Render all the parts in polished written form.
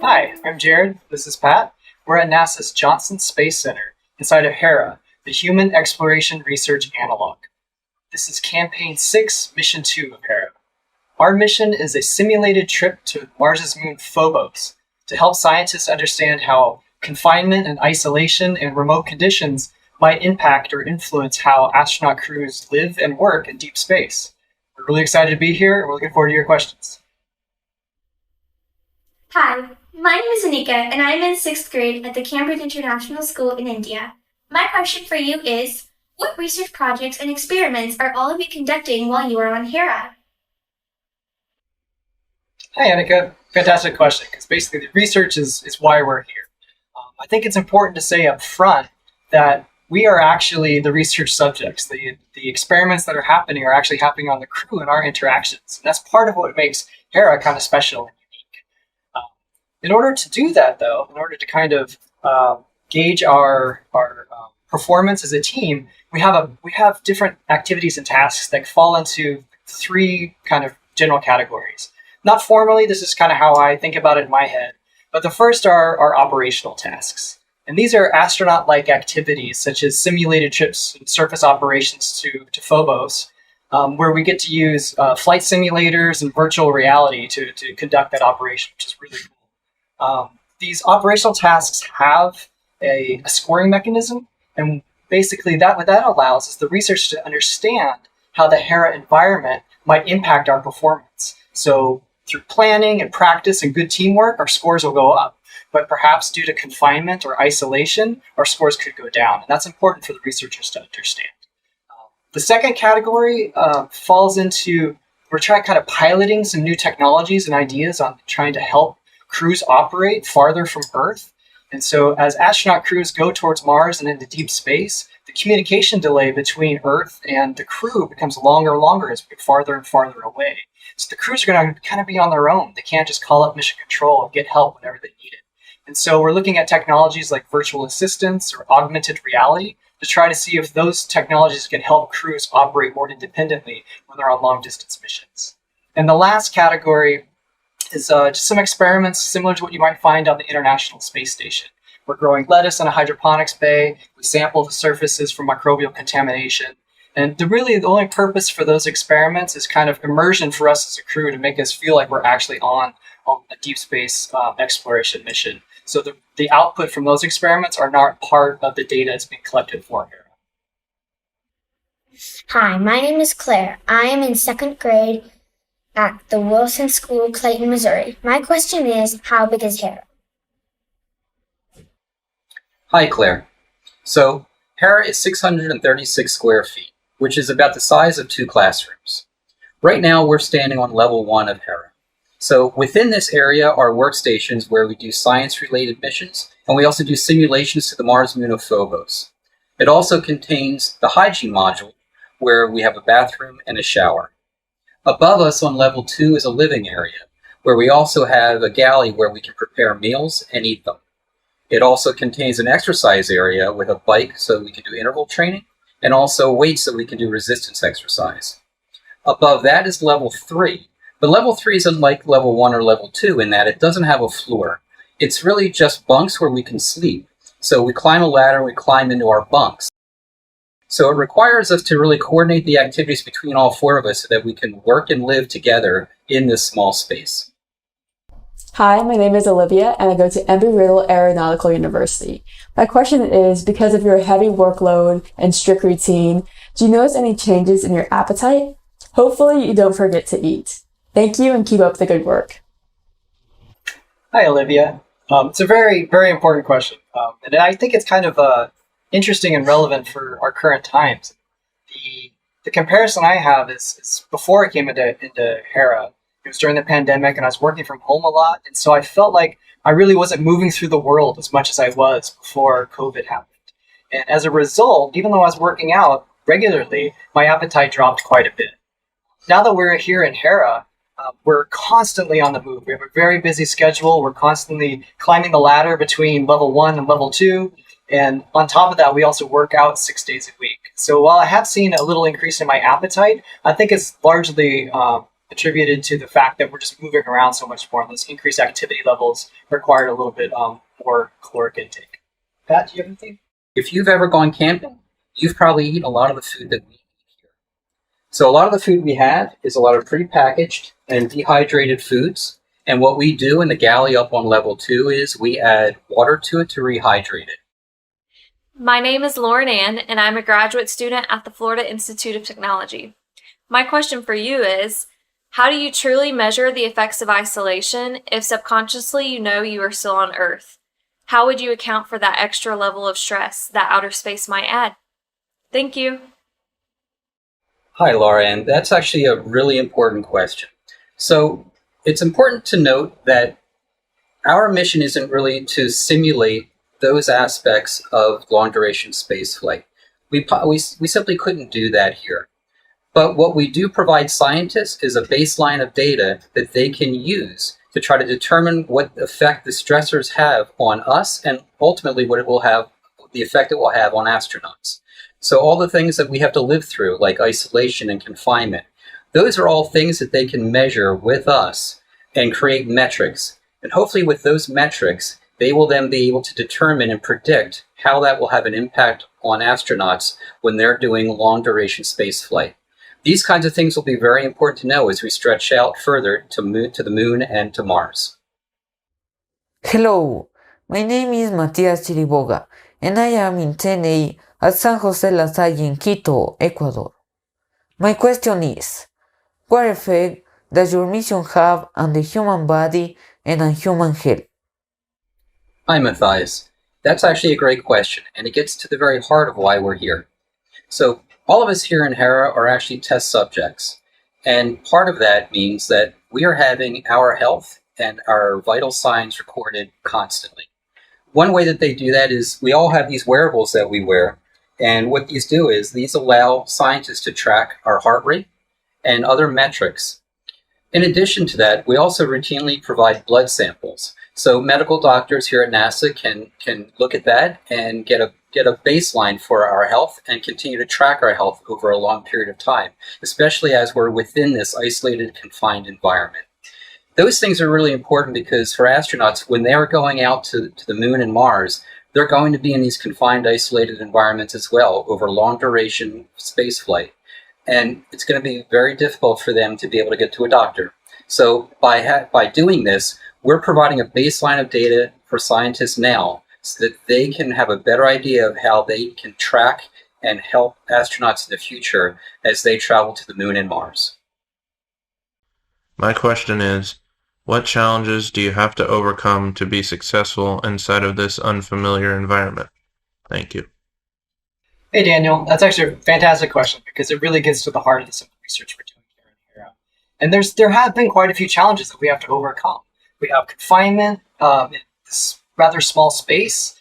Hi, I'm Jared. This is Pat. We're at NASA's Johnson Space Center inside of HERA, the Human Exploration Research Analog. This is Campaign 6, Mission 2 of HERA. Our mission is a simulated trip to Mars's moon Phobos to help scientists understand how confinement and isolation in remote conditions might impact or influence how astronaut crews live and work in deep space. We're really excited to be here, and we're looking forward to your questions. Hi, my name is Anika, and I'm in 6th grade at the Cambridge International School in India. My question for you is, what research projects and experiments are all of you conducting while you are on HERA? Hi, Anika. Fantastic question, because basically the research is why we're here. I think it's important to say up front that we are actually the research subjects. The experiments that are happening are actually happening on the crew and our interactions. And that's part of what makes HERA kind of special and unique. In order to do that, though, in order to kind of gauge our performance as a team, we have different activities and tasks that fall into 3 kind of general categories. Not formally, this is kind of how I think about it in my head, but the first are operational tasks. And these are astronaut-like activities, such as simulated trips and surface operations to Phobos, where we get to use flight simulators and virtual reality to conduct that operation, which is really cool. These operational tasks have a scoring mechanism, and basically what that allows is the research to understand how the HERA environment might impact our performance. So through planning and practice and good teamwork, our scores will go up. But perhaps due to confinement or isolation, our scores could go down. And that's important for the researchers to understand. The second category falls into, we're trying kind of piloting some new technologies and ideas on trying to help crews operate farther from Earth. And so as astronaut crews go towards Mars and into deep space, the communication delay between Earth and the crew becomes longer and longer as we get farther and farther away. So the crews are going to kind of be on their own. They can't just call up mission control and get help whenever they need it. And so we're looking at technologies like virtual assistants or augmented reality to try to see if those technologies can help crews operate more independently when they're on long-distance missions. And the last category is just some experiments similar to what you might find on the International Space Station. We're growing lettuce in a hydroponics bay. We sample the surfaces for microbial contamination. And the only purpose for those experiments is kind of immersion for us as a crew to make us feel like we're actually on a deep space exploration mission. So the output from those experiments are not part of the data that's being collected for HERA. Hi, my name is Claire. I am in 2nd grade at the Wilson School, Clayton, Missouri. My question is, how big is HERA? Hi, Claire. So, HERA is 636 square feet, which is about the size of 2 classrooms. Right now, we're standing on level 1 of HERA. So within this area are workstations where we do science-related missions, and we also do simulations to the Mars moon of Phobos. It also contains the hygiene module, where we have a bathroom and a shower. Above us on level 2 is a living area, where we also have a galley where we can prepare meals and eat them. It also contains an exercise area with a bike so we can do interval training, and also weights so we can do resistance exercise. Above that is level 3. But level 3 is unlike level 1 or level 2 in that it doesn't have a floor. It's really just bunks where we can sleep. So we climb a ladder, we climb into our bunks. So it requires us to really coordinate the activities between all 4 of us so that we can work and live together in this small space. Hi, my name is Olivia, and I go to Embry-Riddle Aeronautical University. My question is, because of your heavy workload and strict routine, do you notice any changes in your appetite? Hopefully you don't forget to eat. Thank you and keep up the good work. Hi, Olivia. It's a very, very important question. And I think it's kind of interesting and relevant for our current times. The comparison I have is before I came into HERA. It was during the pandemic and I was working from home a lot. And so I felt like I really wasn't moving through the world as much as I was before COVID happened. And as a result, even though I was working out regularly, my appetite dropped quite a bit. Now that we're here in HERA, we're constantly on the move. We have a very busy schedule. We're constantly climbing the ladder between level 1 and level 2. And on top of that, we also work out 6 days a week. So while I have seen a little increase in my appetite, I think it's largely attributed to the fact that we're just moving around so much more, and those increased activity levels required a little bit more caloric intake. Pat, do you have anything? If you've ever gone camping, you've probably eaten a lot of the food that we eat here. So a lot of the food we have is a lot of prepackaged and dehydrated foods. And what we do in the galley up on level 2 is we add water to it to rehydrate it. My name is Lauren Ann, and I'm a graduate student at the Florida Institute of Technology. My question for you is, how do you truly measure the effects of isolation if subconsciously you know you are still on Earth? How would you account for that extra level of stress that outer space might add? Thank you. Hi, Laura Ann. That's actually a really important question. So it's important to note that our mission isn't really to simulate those aspects of long-duration spaceflight. We simply couldn't do that here. But what we do provide scientists is a baseline of data that they can use to try to determine what effect the stressors have on us and ultimately what it will have, the effect it will have on astronauts. So all the things that we have to live through, like isolation and confinement, those are all things that they can measure with us and create metrics. And hopefully with those metrics, they will then be able to determine and predict how that will have an impact on astronauts when they're doing long-duration spaceflight. These kinds of things will be very important to know as we stretch out further to the moon and to Mars. Hello, my name is Matias Chiriboga, and I am in 10A at San Jose La Salle in Quito, Ecuador. My question is, what effect does your mission have on the human body and on human health? Hi, Matthias. That's actually a great question, and it gets to the very heart of why we're here. So, all of us here in HERA are actually test subjects, and part of that means that we are having our health and our vital signs recorded constantly. One way that they do that is we all have these wearables that we wear, and what these do is these allow scientists to track our heart rate and other metrics. In addition to that, we also routinely provide blood samples. So medical doctors here at NASA can look at that and get a baseline for our health and continue to track our health over a long period of time, especially as we're within this isolated, confined environment. Those things are really important because for astronauts, when they're going out to the moon and Mars, they're going to be in these confined, isolated environments as well over long duration space flight. And it's going to be very difficult for them to be able to get to a doctor. So by doing this, we're providing a baseline of data for scientists now so that they can have a better idea of how they can track and help astronauts in the future as they travel to the moon and Mars. My question is, what challenges do you have to overcome to be successful inside of this unfamiliar environment? Thank you. Hey, Daniel. That's actually a fantastic question because it really gets to the heart of the research we're doing here in HERA. And there have been quite a few challenges that we have to overcome. We have confinement in this rather small space.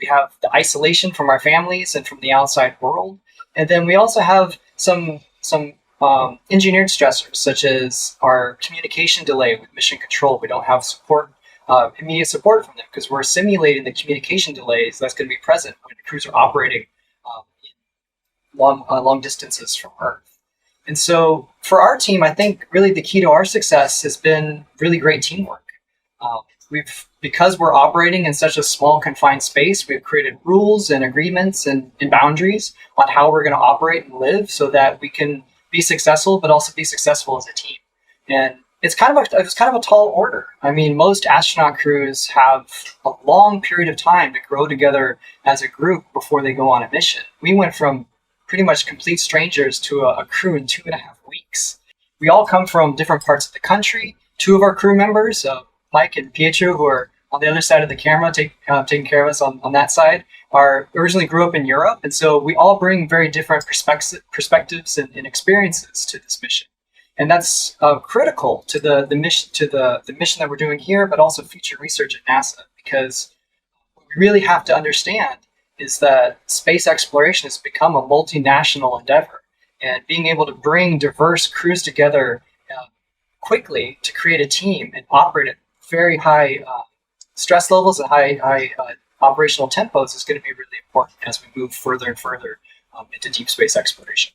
We have the isolation from our families and from the outside world. And then we also have some engineered stressors, such as our communication delay with mission control. We don't have support, immediate support from them because we're simulating the communication delays that's going to be present when the crews are operating long distances from Earth. And so for our team, I think really the key to our success has been really great teamwork. Because we're operating in such a small confined space, we've created rules and agreements and boundaries on how we're going to operate and live so that we can be successful, but also be successful as a team. And it's kind of a tall order. I mean, most astronaut crews have a long period of time to grow together as a group before they go on a mission. We went from pretty much complete strangers to a crew in 2.5 weeks. We all come from different parts of the country. Two of our crew members, Mike and Pietro, who are on the other side of the camera, taking care of us on that side, originally grew up in Europe. And so we all bring very different perspectives and experiences to this mission. And that's critical to the mission that we're doing here, but also future research at NASA, because what we really have to understand is that space exploration has become a multinational endeavor, and being able to bring diverse crews together quickly to create a team and operate at very high stress levels and high operational tempos is going to be really important as we move further and further into deep space exploration.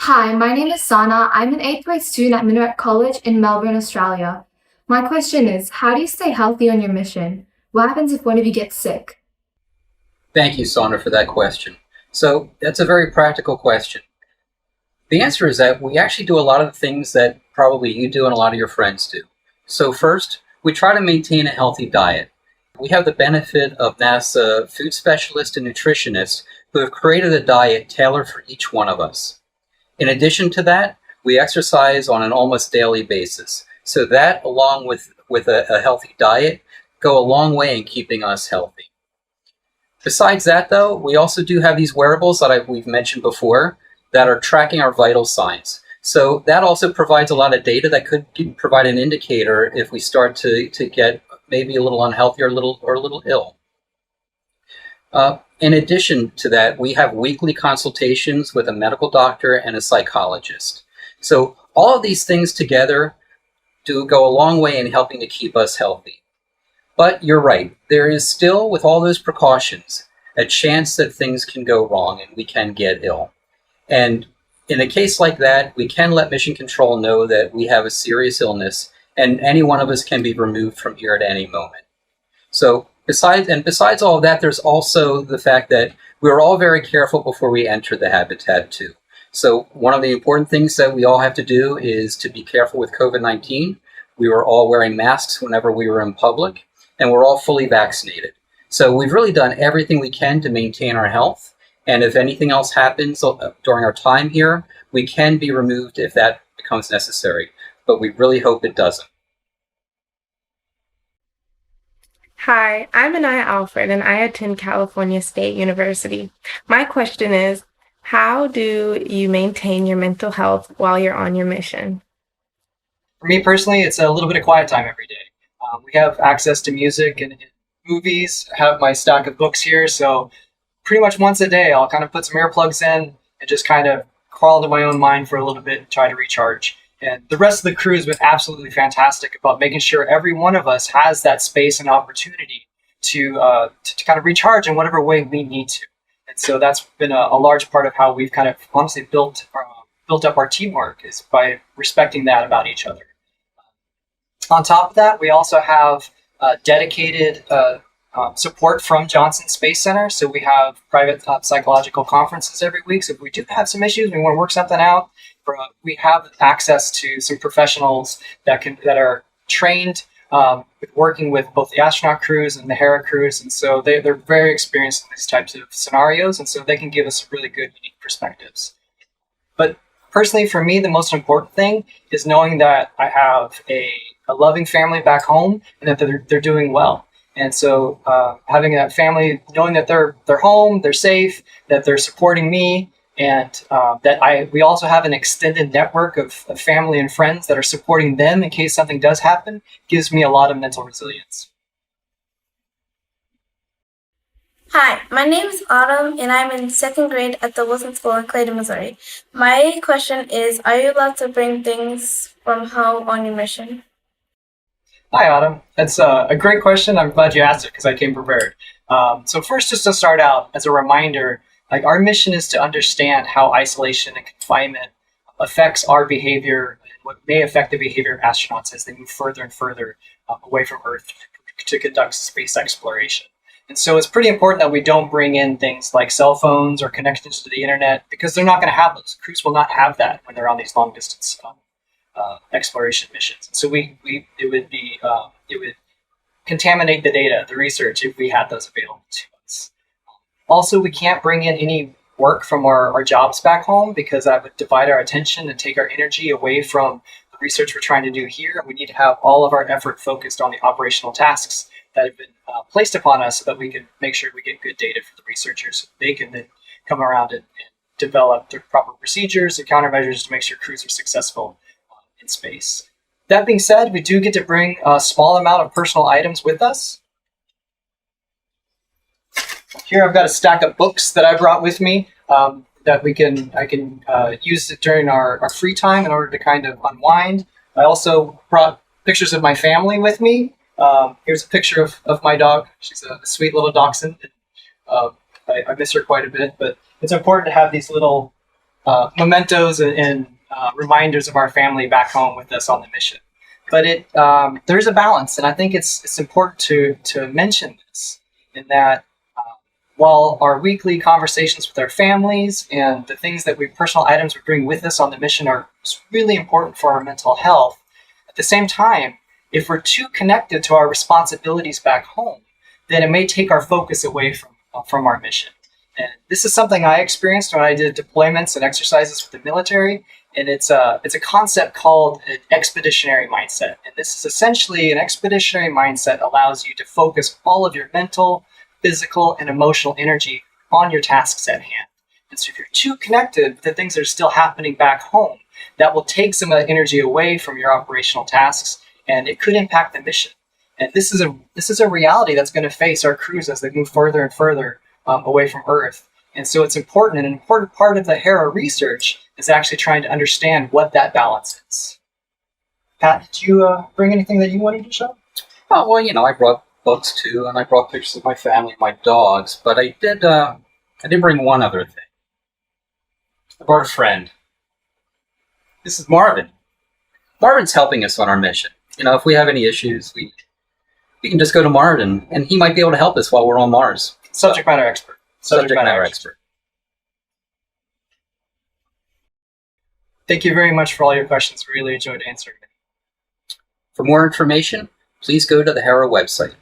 Hi, my name is Sana. I'm an 8th grade student at Minaret College in Melbourne, Australia. My question is, how do you stay healthy on your mission? What happens if one of you gets sick? Thank you, Sandra, for that question. So that's a very practical question. The answer is that we actually do a lot of the things that probably you do and a lot of your friends do. So first, we try to maintain a healthy diet. We have the benefit of NASA food specialists and nutritionists who have created a diet tailored for each one of us. In addition to that, we exercise on an almost daily basis. So that, along with a healthy diet, go a long way in keeping us healthy. Besides that, though, we also do have these wearables that we've mentioned before that are tracking our vital signs. So that also provides a lot of data that could provide an indicator if we start to get maybe a little unhealthy or a little ill. In addition to that, we have weekly consultations with a medical doctor and a psychologist. So all of these things together do go a long way in helping to keep us healthy. But you're right, there is still, with all those precautions, a chance that things can go wrong and we can get ill. And in a case like that, we can let Mission Control know that we have a serious illness and any one of us can be removed from here at any moment. So besides all of that, there's also the fact that we're all very careful before we enter the habitat too. So one of the important things that we all have to do is to be careful with COVID-19. We were all wearing masks whenever we were in public, and we're all fully vaccinated. So we've really done everything we can to maintain our health. And if anything else happens during our time here, we can be removed if that becomes necessary. But we really hope it doesn't. Hi, I'm Anaya Alfred, and I attend California State University. My question is, how do you maintain your mental health while you're on your mission? For me personally, it's a little bit of quiet time every day. We have access to music and movies. I have my stack of books here, so pretty much once a day, I'll kind of put some earplugs in and just kind of crawl into my own mind for a little bit and try to recharge. And the rest of the crew has been absolutely fantastic about making sure every one of us has that space and opportunity to kind of recharge in whatever way we need to. And so that's been a large part of how we've kind of honestly built up our teamwork, is by respecting that about each other. On top of that, we also have dedicated support from Johnson Space Center. So we have private psychological conferences every week. So if we do have some issues, we want to work something out, we have access to some professionals that are trained with working with both the astronaut crews and the HERA crews. And so they're very experienced in these types of scenarios. And so they can give us really good, unique perspectives. But personally, for me, the most important thing is knowing that I have a loving family back home and that they're doing well. And so having that family, knowing that they're home, they're safe, that they're supporting me, and that we also have an extended network of family and friends that are supporting them in case something does happen, gives me a lot of mental resilience. Hi, my name is Autumn, and I'm in 2nd grade at the Wilson School in Clayton, Missouri. My question is, are you allowed to bring things from home on your mission? Hi, Autumn. That's a great question. I'm glad you asked it because I came prepared. So first, just to start out, as a reminder, like our mission is to understand how isolation and confinement affects our behavior and what may affect the behavior of astronauts as they move further and further away from Earth to conduct space exploration. And so it's pretty important that we don't bring in things like cell phones or connections to the internet, because they're not going to have those. Crews will not have that when they're on these long distance exploration missions. And so it would contaminate the data, the research, if we had those available to us. Also, we can't bring in any work from our jobs back home, because that would divide our attention and take our energy away from the research we're trying to do here. We need to have all of our effort focused on the operational tasks that have been placed upon us, so that we can make sure we get good data for the researchers. So they can then come around and develop the proper procedures and countermeasures to make sure crews are successful in space. That being said, we do get to bring a small amount of personal items with us. Here I've got a stack of books that I brought with me that I can use during our free time in order to kind of unwind. I also brought pictures of my family with me. Here's a picture of my dog. She's a sweet little dachshund. I miss her quite a bit, but it's important to have these little mementos and reminders of our family back home with us on the mission. But there's a balance, and I think it's important to mention this, in that while our weekly conversations with our families and the things that personal items we bring with us on the mission are really important for our mental health, at the same time, if we're too connected to our responsibilities back home, then it may take our focus away from our mission. And this is something I experienced when I did deployments and exercises with the military. And it's a concept called an expeditionary mindset. And this is essentially an expeditionary mindset allows you to focus all of your mental, physical, and emotional energy on your tasks at hand. And so if you're too connected to things that are still happening back home, that will take some of that energy away from your operational tasks, and it could impact the mission. And this is a reality that's going to face our crews as they move further and further away from Earth. And so it's important, and an important part of the HERA research is actually trying to understand what that balance is. Pat, did you bring anything that you wanted to show? Oh, well, I brought books too, and I brought pictures of my family, my dogs, but I did bring one other thing. I brought a friend. This is Marvin. Marvin's helping us on our mission. If we have any issues, we can just go to Marvin, and he might be able to help us while we're on Mars. Subject matter expert. Subject matter expert. Thank you very much for all your questions. We really enjoyed answering them. For more information, please go to the HERA website.